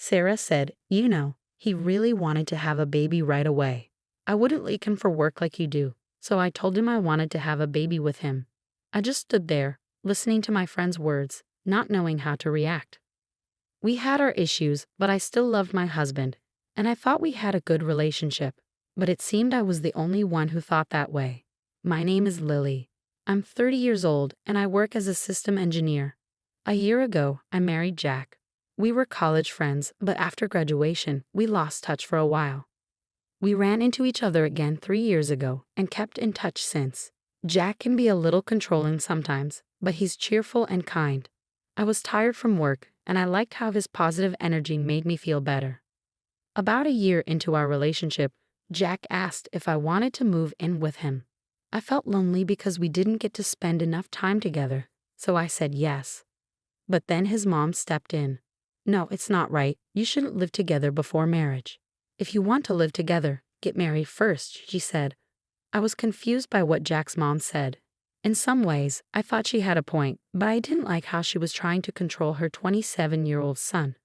Sarah said, he really wanted to have a baby right away. I wouldn't leave him for work like you do, so I told him I wanted to have a baby with him. I just stood there, listening to my friend's words, not knowing how to react. We had our issues, but I still loved my husband, and I thought we had a good relationship, but it seemed I was the only one who thought that way. My name is Lily. I'm 30 years old, and I work as a system engineer. A year ago, I married Jack. We were college friends, but after graduation, we lost touch for a while. We ran into each other again 3 years ago and kept in touch since. Jack can be a little controlling sometimes, but he's cheerful and kind. I was tired from work, and I liked how his positive energy made me feel better. About a year into our relationship, Jack asked if I wanted to move in with him. I felt lonely because we didn't get to spend enough time together, so I said yes. But then his mom stepped in. No, it's not right. You shouldn't live together before marriage. If you want to live together, get married first, she said. I was confused by what Jack's mom said. In some ways, I thought she had a point, but I didn't like how she was trying to control her 27-year-old son.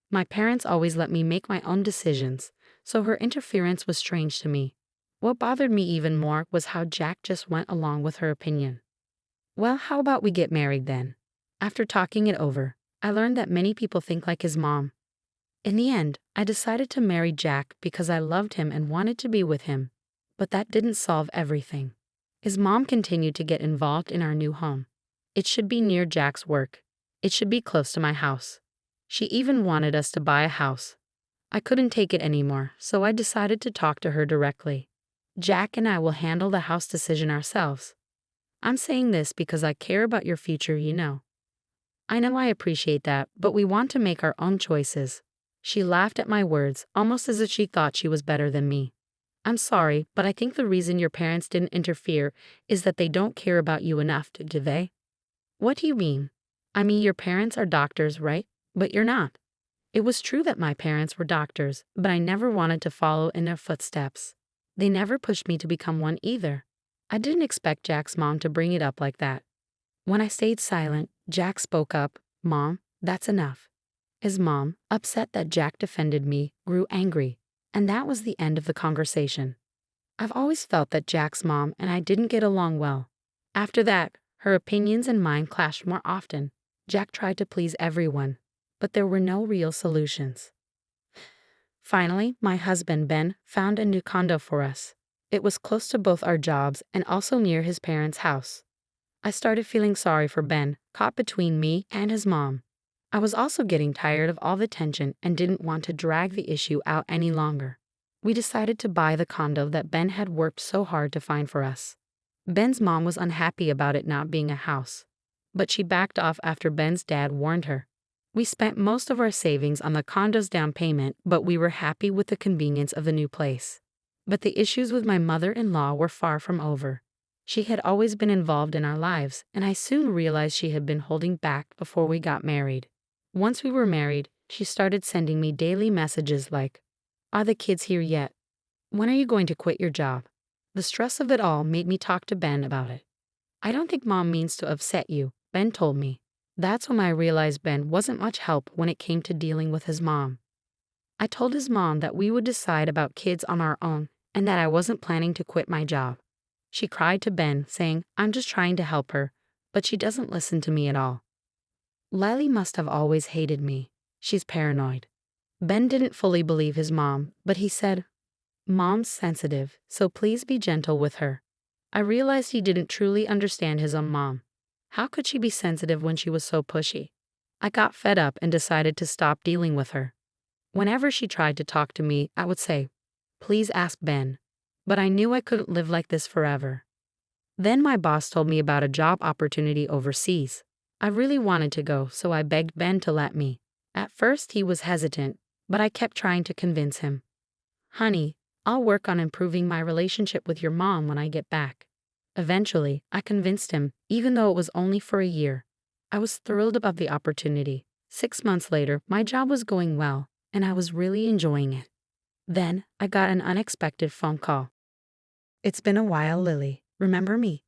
My parents always let me make my own decisions, so her interference was strange to me. What bothered me even more was how Jack just went along with her opinion. Well, how about we get married then? After talking it over, I learned that many people think like his mom. In the end, I decided to marry Jack because I loved him and wanted to be with him. But that didn't solve everything. His mom continued to get involved in our new home. It should be near Jack's work. It should be close to my house. She even wanted us to buy a house. I couldn't take it anymore, so I decided to talk to her directly. Jack and I will handle the house decision ourselves. I'm saying this because I care about your future, I know I appreciate that, but we want to make our own choices. She laughed at my words, almost as if she thought she was better than me. I'm sorry, but I think the reason your parents didn't interfere is that they don't care about you enough, do they? What do you mean? I mean, your parents are doctors, right? But you're not. It was true that my parents were doctors, but I never wanted to follow in their footsteps. They never pushed me to become one either. I didn't expect Jack's mom to bring it up like that. When I stayed silent, Jack spoke up, "Mom, that's enough." His mom, upset that Jack defended me, grew angry, and that was the end of the conversation. I've always felt that Jack's mom and I didn't get along well. After that, her opinions and mine clashed more often. Jack tried to please everyone, but there were no real solutions. Finally, my husband, Ben, found a new condo for us. It was close to both our jobs and also near his parents' house. I started feeling sorry for Ben, caught between me and his mom. I was also getting tired of all the tension and didn't want to drag the issue out any longer. We decided to buy the condo that Ben had worked so hard to find for us. Ben's mom was unhappy about it not being a house, but she backed off after Ben's dad warned her. We spent most of our savings on the condo's down payment, but we were happy with the convenience of the new place. But the issues with my mother-in-law were far from over. She had always been involved in our lives, and I soon realized she had been holding back before we got married. Once we were married, she started sending me daily messages like, "Are the kids here yet? When are you going to quit your job?" The stress of it all made me talk to Ben about it. "I don't think Mom means to upset you," Ben told me. That's when I realized Ben wasn't much help when it came to dealing with his mom. I told his mom that we would decide about kids on our own and that I wasn't planning to quit my job. She cried to Ben, saying, "I'm just trying to help her, but she doesn't listen to me at all." Lily must have always hated me. She's paranoid. Ben didn't fully believe his mom, but he said, "Mom's sensitive, so please be gentle with her." I realized he didn't truly understand his own mom. How could she be sensitive when she was so pushy? I got fed up and decided to stop dealing with her. Whenever she tried to talk to me, I would say, "Please ask Ben." But I knew I couldn't live like this forever. Then my boss told me about a job opportunity overseas. I really wanted to go, so I begged Ben to let me. At first he was hesitant, but I kept trying to convince him. "Honey, I'll work on improving my relationship with your mom when I get back." Eventually, I convinced him, even though it was only for a year. I was thrilled about the opportunity. 6 months later, my job was going well, and I was really enjoying it. Then, I got an unexpected phone call. "It's been a while, Lily. Remember me?"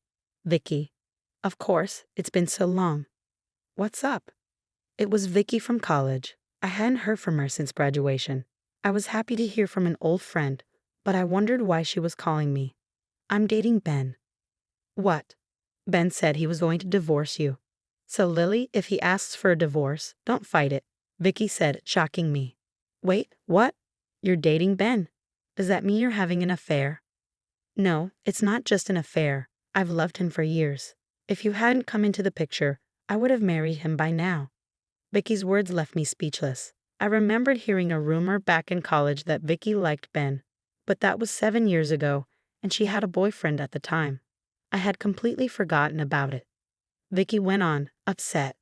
"Vicky." "Of course, it's been so long." "What's up?" It was Vicky from college. I hadn't heard from her since graduation. I was happy to hear from an old friend, but I wondered why she was calling me. I'm dating Ben. What? Ben said he was going to divorce you. So Lily, if he asks for a divorce, don't fight it, Vicky said, shocking me. Wait, what? You're dating Ben. Does that mean you're having an affair? No, it's not just an affair. I've loved him for years. If you hadn't come into the picture, I would have married him by now. Vicky's words left me speechless. I remembered hearing a rumor back in college that Vicky liked Ben, but that was 7 years ago, and she had a boyfriend at the time. I had completely forgotten about it. Vicky went on, upset.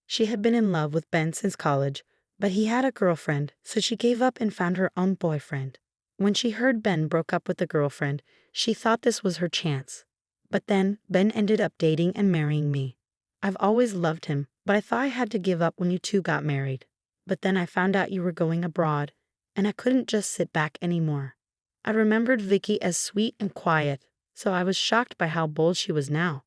She had been in love with Ben since college, but he had a girlfriend, so she gave up and found her own boyfriend. When she heard Ben broke up with the girlfriend, she thought this was her chance. But then, Ben ended up dating and marrying me. I've always loved him, but I thought I had to give up when you two got married. But then I found out you were going abroad, and I couldn't just sit back anymore. I remembered Vicky as sweet and quiet, so I was shocked by how bold she was now.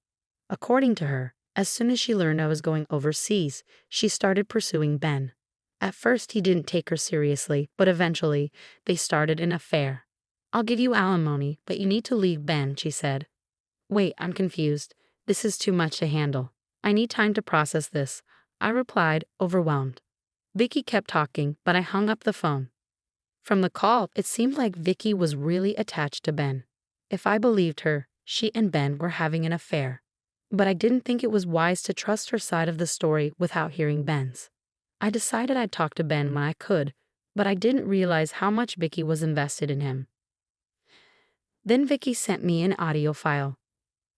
According to her, as soon as she learned I was going overseas, she started pursuing Ben. At first, he didn't take her seriously, but eventually, they started an affair. I'll give you alimony, but you need to leave Ben, she said. Wait, I'm confused. This is too much to handle. I need time to process this, I replied, overwhelmed. Vicky kept talking, but I hung up the phone. From the call, it seemed like Vicky was really attached to Ben. If I believed her, she and Ben were having an affair. But I didn't think it was wise to trust her side of the story without hearing Ben's. I decided I'd talk to Ben when I could, but I didn't realize how much Vicky was invested in him. Then Vicky sent me an audio file.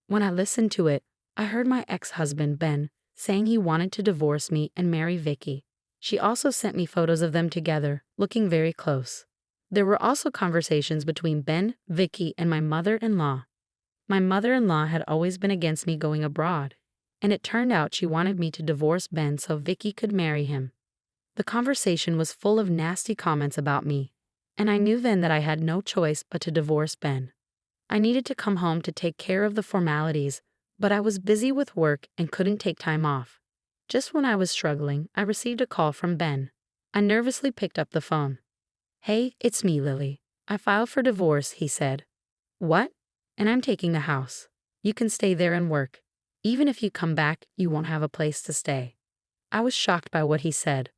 When I listened to it, I heard my ex-husband, Ben, saying he wanted to divorce me and marry Vicky. She also sent me photos of them together, looking very close. There were also conversations between Ben, Vicky, and my mother-in-law. My mother-in-law had always been against me going abroad, and it turned out she wanted me to divorce Ben so Vicky could marry him. The conversation was full of nasty comments about me, and I knew then that I had no choice but to divorce Ben. I needed to come home to take care of the formalities, but I was busy with work and couldn't take time off. Just when I was struggling, I received a call from Ben. I nervously picked up the phone. Hey, it's me, Lily. I filed for divorce, he said. What? And I'm taking the house. You can stay there and work. Even if you come back, you won't have a place to stay. I was shocked by what he said.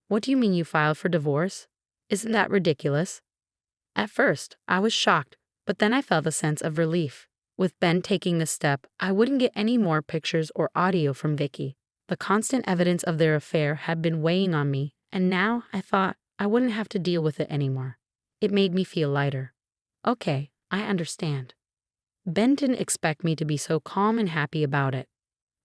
What do you mean you filed for divorce? Isn't that ridiculous? At first, I was shocked, but then I felt a sense of relief. With Ben taking this step, I wouldn't get any more pictures or audio from Vicky. The constant evidence of their affair had been weighing on me, and now I thought I wouldn't have to deal with it anymore. It made me feel lighter. Okay, I understand. Ben didn't expect me to be so calm and happy about it.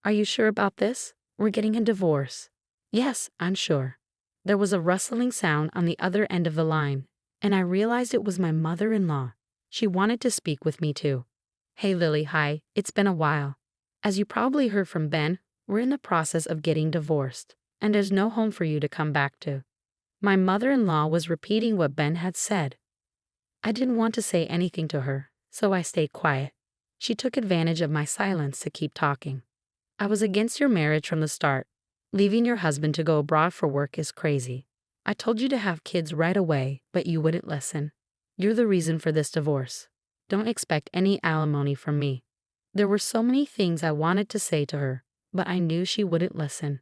Are you sure about this? We're getting a divorce. Yes, I'm sure. There was a rustling sound on the other end of the line, and I realized it was my mother-in-law. She wanted to speak with me too. Hey Lily, hi, it's been a while. As you probably heard from Ben, we're in the process of getting divorced, and there's no home for you to come back to. My mother-in-law was repeating what Ben had said. I didn't want to say anything to her, so I stayed quiet. She took advantage of my silence to keep talking. I was against your marriage from the start. Leaving your husband to go abroad for work is crazy. I told you to have kids right away, but you wouldn't listen. You're the reason for this divorce. Don't expect any alimony from me. There were so many things I wanted to say to her, but I knew she wouldn't listen.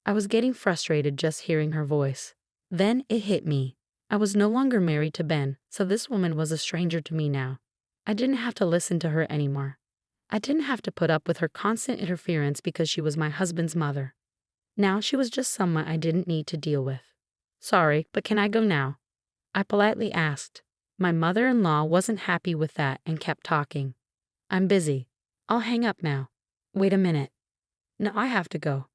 I was getting frustrated just hearing her voice. Then it hit me. I was no longer married to Ben, so this woman was a stranger to me now. I didn't have to listen to her anymore. I didn't have to put up with her constant interference because she was my husband's mother. Now she was just someone I didn't need to deal with. Sorry, but can I go now? I politely asked. My mother-in-law wasn't happy with that and kept talking. I'm busy. I'll hang up now. Wait a minute. No, I have to go.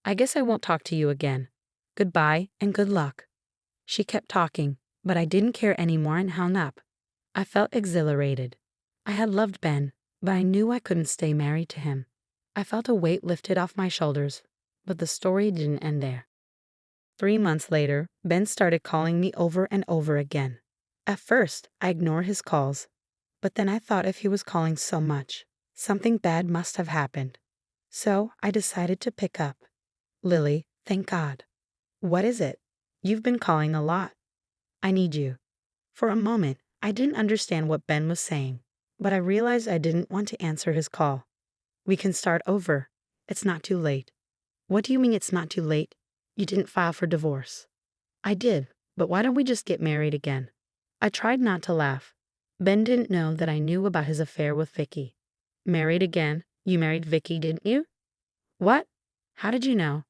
I guess I won't talk to you again. Goodbye and good luck. She kept talking, but I didn't care anymore and hung up. I felt exhilarated. I had loved Ben, but I knew I couldn't stay married to him. I felt a weight lifted off my shoulders, but the story didn't end there. 3 months later, Ben started calling me over and over again. At first, I ignored his calls, but then I thought if he was calling so much, something bad must have happened. So I decided to pick up. Lily, thank God. What is it? You've been calling a lot. I need you. For a moment, I didn't understand what Ben was saying, but I realized I didn't want to answer his call. We can start over. It's not too late. What do you mean it's not too late? You didn't file for divorce. I did, but why don't we just get married again? I tried not to laugh. Ben didn't know that I knew about his affair with Vicky. Married again? You married Vicky, didn't you? What? How did you know?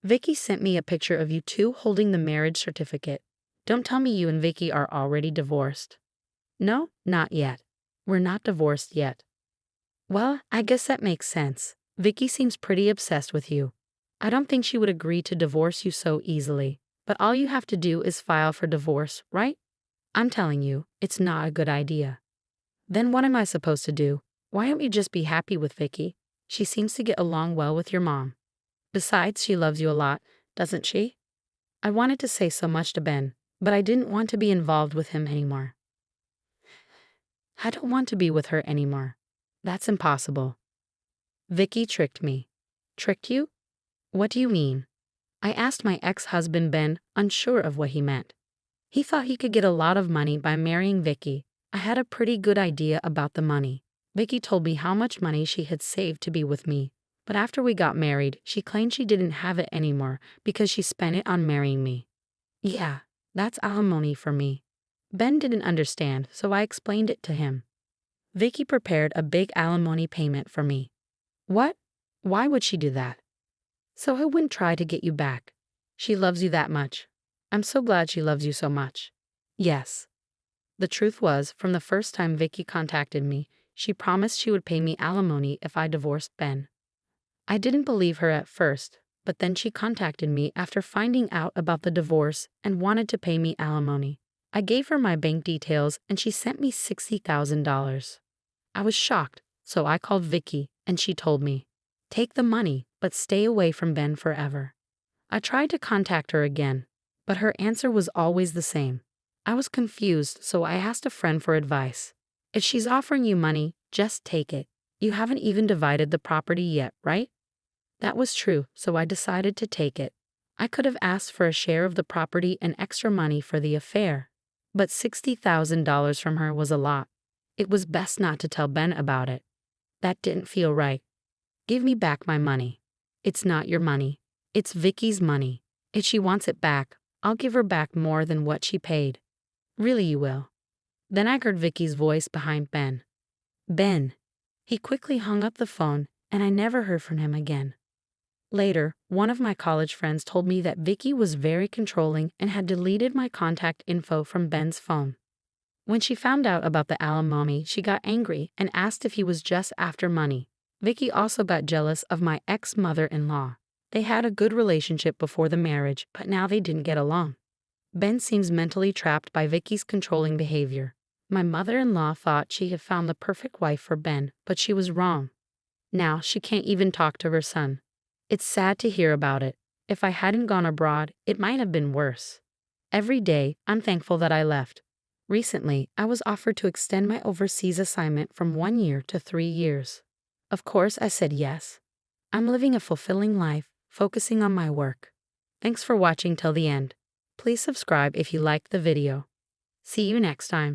Vicky sent me a picture of you two holding the marriage certificate. Don't tell me you and Vicky are already divorced. No, not yet. We're not divorced yet. Well, I guess that makes sense. Vicky seems pretty obsessed with you. I don't think she would agree to divorce you so easily, but all you have to do is file for divorce, right? I'm telling you, it's not a good idea. Then what am I supposed to do? Why don't you just be happy with Vicky? She seems to get along well with your mom. Besides, she loves you a lot, doesn't she? I wanted to say so much to Ben, but I didn't want to be involved with him anymore. I don't want to be with her anymore. That's impossible. Vicky tricked me. Tricked you? What do you mean? I asked my ex-husband Ben, unsure of what he meant. He thought he could get a lot of money by marrying Vicky. I had a pretty good idea about the money. Vicky told me how much money she had saved to be with me, but after we got married, she claimed she didn't have it anymore because she spent it on marrying me. Yeah, that's alimony for me. Ben didn't understand, so I explained it to him. Vicky prepared a big alimony payment for me. What? Why would she do that? So I wouldn't try to get you back. She loves you that much. I'm so glad she loves you so much. Yes. The truth was, from the first time Vicky contacted me, she promised she would pay me alimony if I divorced Ben. I didn't believe her at first, but then she contacted me after finding out about the divorce and wanted to pay me alimony. I gave her my bank details and she sent me $60,000. I was shocked, so I called Vicky and she told me, "Take the money, but stay away from Ben forever." I tried to contact her again, but her answer was always the same. I was confused, so I asked a friend for advice. If she's offering you money, just take it. You haven't even divided the property yet, right? That was true, so I decided to take it. I could have asked for a share of the property and extra money for the affair, but $60,000 from her was a lot. It was best not to tell Ben about it. That didn't feel right. Give me back my money. It's not your money. It's Vicky's money. If she wants it back, I'll give her back more than what she paid. Really, you will. Then I heard Vicky's voice behind Ben. Ben. He quickly hung up the phone, and I never heard from him again. Later, one of my college friends told me that Vicky was very controlling and had deleted my contact info from Ben's phone. When she found out about the alimony, she got angry and asked if he was just after money. Vicky also got jealous of my ex-mother-in-law. They had a good relationship before the marriage, but now they didn't get along. Ben seems mentally trapped by Vicky's controlling behavior. My mother-in-law thought she had found the perfect wife for Ben, but she was wrong. Now she can't even talk to her son. It's sad to hear about it. If I hadn't gone abroad, it might have been worse. Every day, I'm thankful that I left. Recently, I was offered to extend my overseas assignment from 1 year to 3 years. Of course, I said yes. I'm living a fulfilling life, focusing on my work. Thanks for watching till the end. Please subscribe if you liked the video. See you next time.